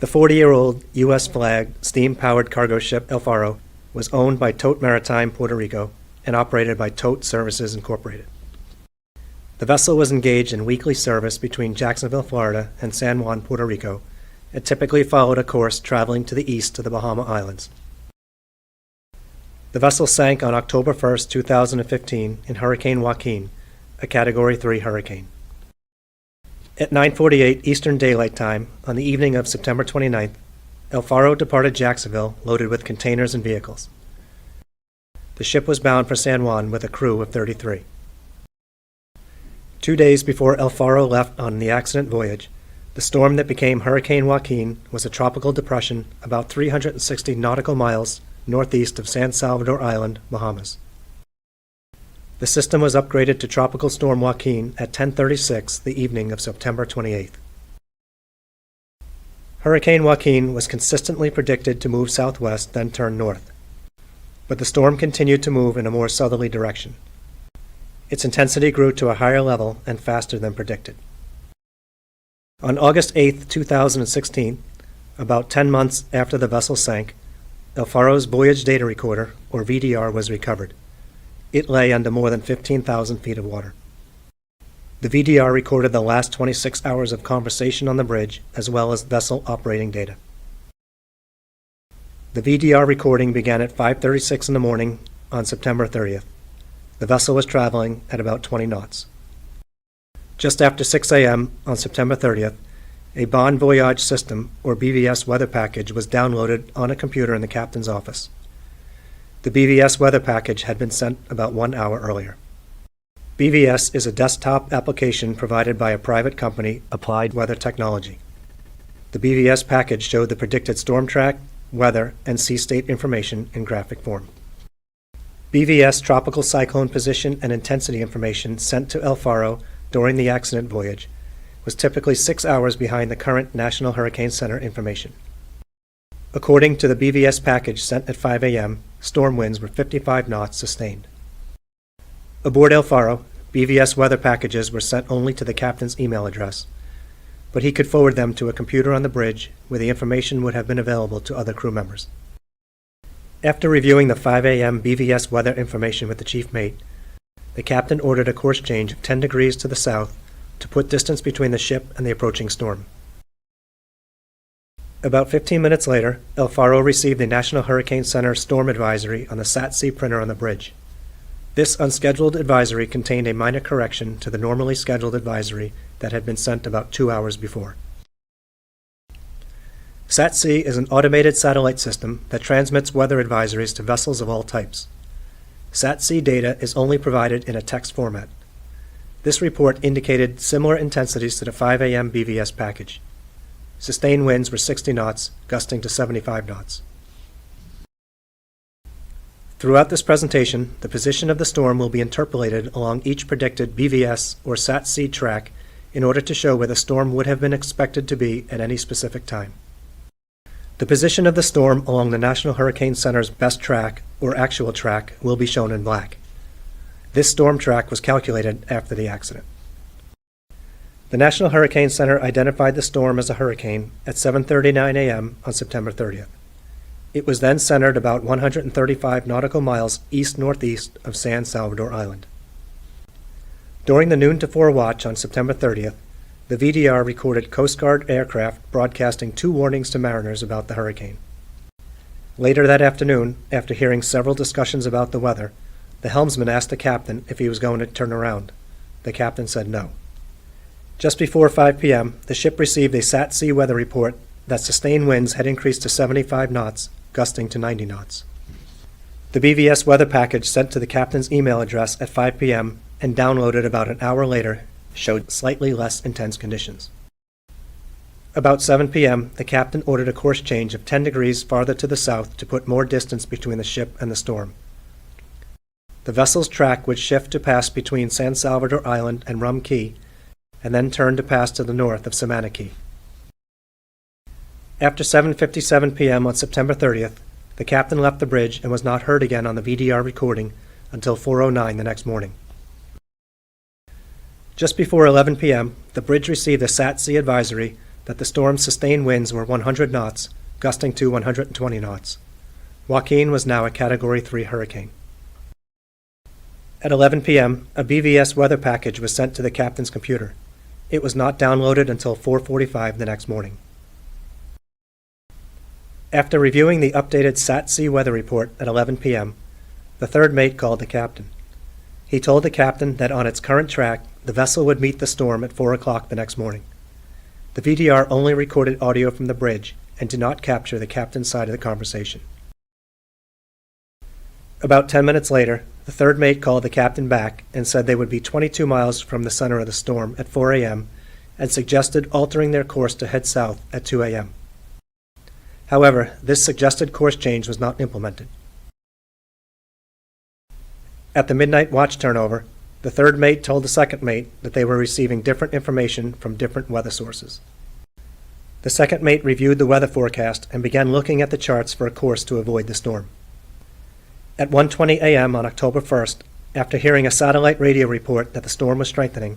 The 40-year-old U.S. flag steam-powered cargo ship El Faro was owned by Tote Maritime Puerto Rico and operated by Tote Services Incorporated. The vessel was engaged in weekly service between Jacksonville, Florida and San Juan, Puerto Rico, and typically followed a course traveling to the east to the Bahama Islands. The vessel sank on October 1, 2015 in Hurricane Joaquin, a Category 3 hurricane. At 9:48 Eastern Daylight Time on the evening of September 29th, El Faro departed Jacksonville loaded with containers and vehicles. The ship was bound for San Juan with a crew of 33. 2 days before El Faro left on the accident voyage, the storm that became Hurricane Joaquin was a tropical depression about 360 nautical miles northeast of San Salvador Island, Bahamas. The system was upgraded to Tropical Storm Joaquin at 10:36 the evening of September 28th. Hurricane Joaquin was consistently predicted to move southwest, then turn north. But the storm continued to move in a more southerly direction. Its intensity grew to a higher level and faster than predicted. On August 8, 2016, about 10 months after the vessel sank, El Faro's voyage data recorder, or VDR, was recovered. It lay under more than 15,000 feet of water. The VDR recorded the last 26 hours of conversation on the bridge, as well as vessel operating data. The VDR recording began at 5:36 in the morning on September 30th. The vessel was traveling at about 20 knots. Just after 6 a.m. on September 30th, a Bon Voyage System, or BVS weather package, was downloaded on a computer in the captain's office. The BVS weather package had been sent about 1 hour earlier. BVS is a desktop application provided by a private company, Applied Weather Technology. The BVS package showed the predicted storm track, weather, and sea state information in graphic form. BVS tropical cyclone position and intensity information sent to El Faro during the accident voyage was typically 6 hours behind the current National Hurricane Center information. According to the BVS package sent at 5 a.m., storm winds were 55 knots sustained. Aboard El Faro, BVS weather packages were sent only to the captain's email address, but he could forward them to a computer on the bridge where the information would have been available to other crew members. After reviewing the 5 a.m. BVS weather information with the chief mate, the captain ordered a course change of 10 degrees to the south to put distance between the ship and the approaching storm. About 15 minutes later, El Faro received the National Hurricane Center storm advisory on the SAT-C printer on the bridge. This unscheduled advisory contained a minor correction to the normally scheduled advisory that had been sent about 2 hours before. SAT-C is an automated satellite system that transmits weather advisories to vessels of all types. SAT-C data is only provided in a text format. This report indicated similar intensities to the 5 a.m. BVS package. Sustained winds were 60 knots, gusting to 75 knots. Throughout this presentation, the position of the storm will be interpolated along each predicted BVS or SAT-C track in order to show where the storm would have been expected to be at any specific time. The position of the storm along the National Hurricane Center's best track, or actual track, will be shown in black. This storm track was calculated after the accident. The National Hurricane Center identified the storm as a hurricane at 7:39 a.m. on September 30th. It was then centered about 135 nautical miles east-northeast of San Salvador Island. During the noon to 4 watch on September 30th, the VDR recorded Coast Guard aircraft broadcasting 2 warnings to mariners about the hurricane. Later that afternoon, after hearing several discussions about the weather, the helmsman asked the captain if he was going to turn around. The captain said no. Just before 5 p.m., the ship received a SAT-C weather report that sustained winds had increased to 75 knots, gusting to 90 knots. The BVS weather package sent to the captain's email address at 5 p.m. and downloaded about an hour later showed slightly less intense conditions. About 7 p.m., the captain ordered a course change of 10 degrees farther to the south to put more distance between the ship and the storm. The vessel's track would shift to pass between San Salvador Island and Rum Cay, and then turn to pass to the north of Samana Cay. After 7:57 p.m. on September 30th, the captain left the bridge and was not heard again on the VDR recording until 4:09 the next morning. Just before 11 p.m., the bridge received a SAT-C advisory that the storm's sustained winds were 100 knots, gusting to 120 knots. Joaquin was now a Category 3 hurricane. At 11 p.m., a BVS weather package was sent to the captain's computer. It was not downloaded until 4:45 the next morning. After reviewing the updated SAT-C weather report at 11 p.m., the third mate called the captain. He told the captain that on its current track, the vessel would meet the storm at 4 o'clock the next morning. The VDR only recorded audio from the bridge and did not capture the captain's side of the conversation. About 10 minutes later, the third mate called the captain back and said they would be 22 miles from the center of the storm at 4 a.m. and suggested altering their course to head south at 2 a.m. However, this suggested course change was not implemented. At the midnight watch turnover, the third mate told the second mate that they were receiving different information from different weather sources. The second mate reviewed the weather forecast and began looking at the charts for a course to avoid the storm. At 1:20 a.m. on October 1st, after hearing a satellite radio report that the storm was strengthening,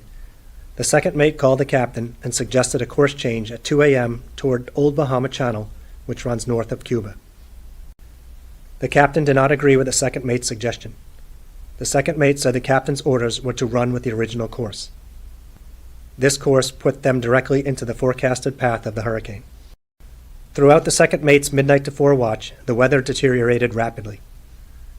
the second mate called the captain and suggested a course change at 2 a.m. toward Old Bahama Channel, which runs north of Cuba. The captain did not agree with the second mate's suggestion. The second mate said the captain's orders were to run with the original course. This course put them directly into the forecasted path of the hurricane. Throughout the second mate's midnight to 4 watch, the weather deteriorated rapidly.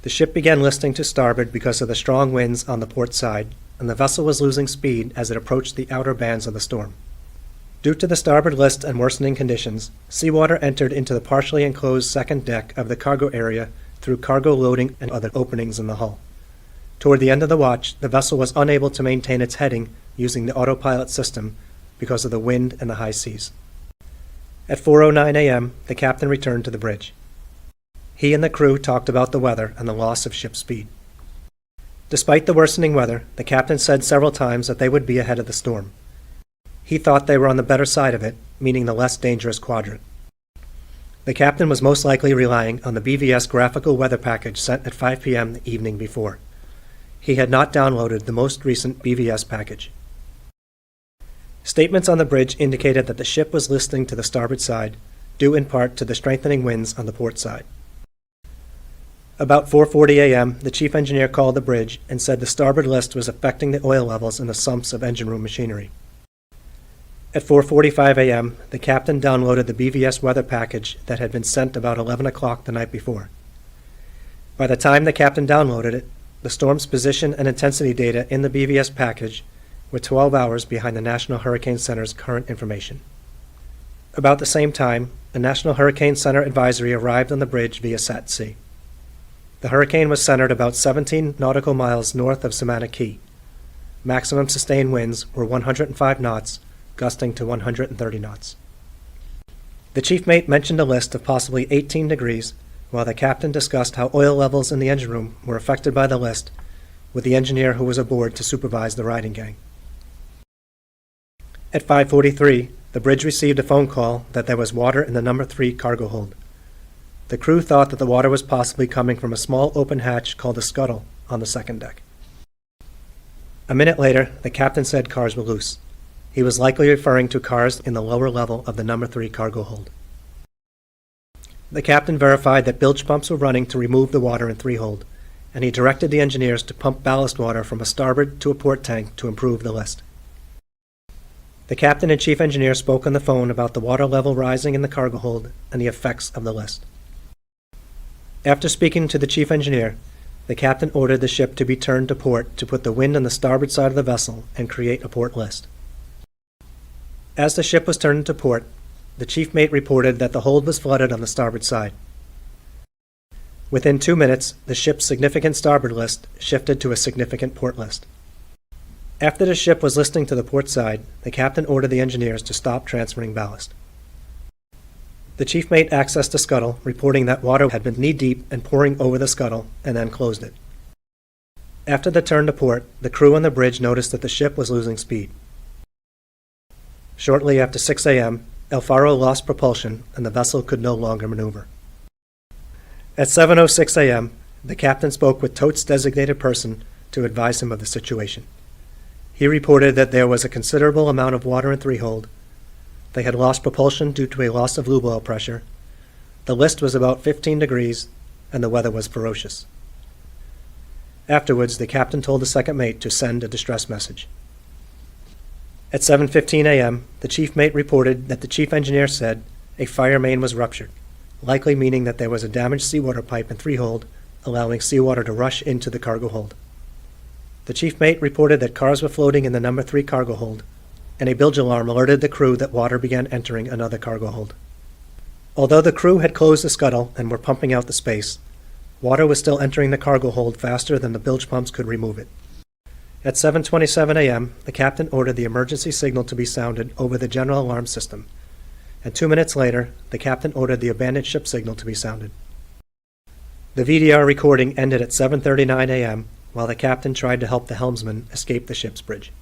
The ship began listing to starboard because of the strong winds on the port side, and the vessel was losing speed as it approached the outer bands of the storm. Due to the starboard list and worsening conditions, seawater entered into the partially enclosed second deck of the cargo area through cargo loading and other openings in the hull. Toward the end of the watch, the vessel was unable to maintain its heading using the autopilot system because of the wind and the high seas. At 4:09 a.m., the captain returned to the bridge. He and the crew talked about the weather and the loss of ship speed. Despite the worsening weather, the captain said several times that they would be ahead of the storm. He thought they were on the better side of it, meaning the less dangerous quadrant. The captain was most likely relying on the BVS graphical weather package sent at 5 p.m. the evening before. He had not downloaded the most recent BVS package. Statements on the bridge indicated that the ship was listing to the starboard side, due in part to the strengthening winds on the port side. About 4:40 a.m., the chief engineer called the bridge and said the starboard list was affecting the oil levels in the sumps of engine room machinery. At 4:45 a.m., the captain downloaded the BVS weather package that had been sent about 11 o'clock the night before. By the time the captain downloaded it, the storm's position and intensity data in the BVS package were 12 hours behind the National Hurricane Center's current information. About the same time, a National Hurricane Center advisory arrived on the bridge via SAT-C. The hurricane was centered about 17 nautical miles north of Samana Key. Maximum sustained winds were 105 knots, gusting to 130 knots. The chief mate mentioned a list of possibly 18 degrees, while the captain discussed how oil levels in the engine room were affected by the list, with the engineer who was aboard to supervise the riding gang. At 5:43, the bridge received a phone call that there was water in the number 3 cargo hold. The crew thought that the water was possibly coming from a small open hatch called a scuttle on the second deck. A minute later, the captain said cars were loose. He was likely referring to cars in the lower level of the number 3 cargo hold. The captain verified that bilge pumps were running to remove the water in 3 hold, and he directed the engineers to pump ballast water from a starboard to a port tank to improve the list. The captain and chief engineer spoke on the phone about the water level rising in the cargo hold and the effects of the list. After speaking to the chief engineer, the captain ordered the ship to be turned to port to put the wind on the starboard side of the vessel and create a port list. As the ship was turned to port, the chief mate reported that the hold was flooded on the starboard side. Within 2 minutes, the ship's significant starboard list shifted to a significant port list. After the ship was listing to the port side, the captain ordered the engineers to stop transferring ballast. The chief mate accessed the scuttle, reporting that water had been knee-deep and pouring over the scuttle, and then closed it. After the turn to port, the crew on the bridge noticed that the ship was losing speed. Shortly after 6 a.m., El Faro lost propulsion, and the vessel could no longer maneuver. At 7:06 a.m., the captain spoke with TOTE's designated person to advise him of the situation. He reported that there was a considerable amount of water in 3 hold. They had lost propulsion due to a loss of lube oil pressure. The list was about 15 degrees, and the weather was ferocious. Afterwards, the captain told the second mate to send a distress message. At 7:15 a.m., the chief mate reported that the chief engineer said a fire main was ruptured, likely meaning that there was a damaged seawater pipe and three-hold, allowing seawater to rush into the cargo hold. The chief mate reported that cars were floating in the number 3 cargo hold, and a bilge alarm alerted the crew that water began entering another cargo hold. Although the crew had closed the scuttle and were pumping out the space, water was still entering the cargo hold faster than the bilge pumps could remove it. At 7:27 a.m., the captain ordered the emergency signal to be sounded over the general alarm system, and 2 minutes later, the captain ordered the abandoned ship signal to be sounded. The VDR recording ended at 7:39 a.m., while the captain tried to help the helmsman escape the ship's bridge.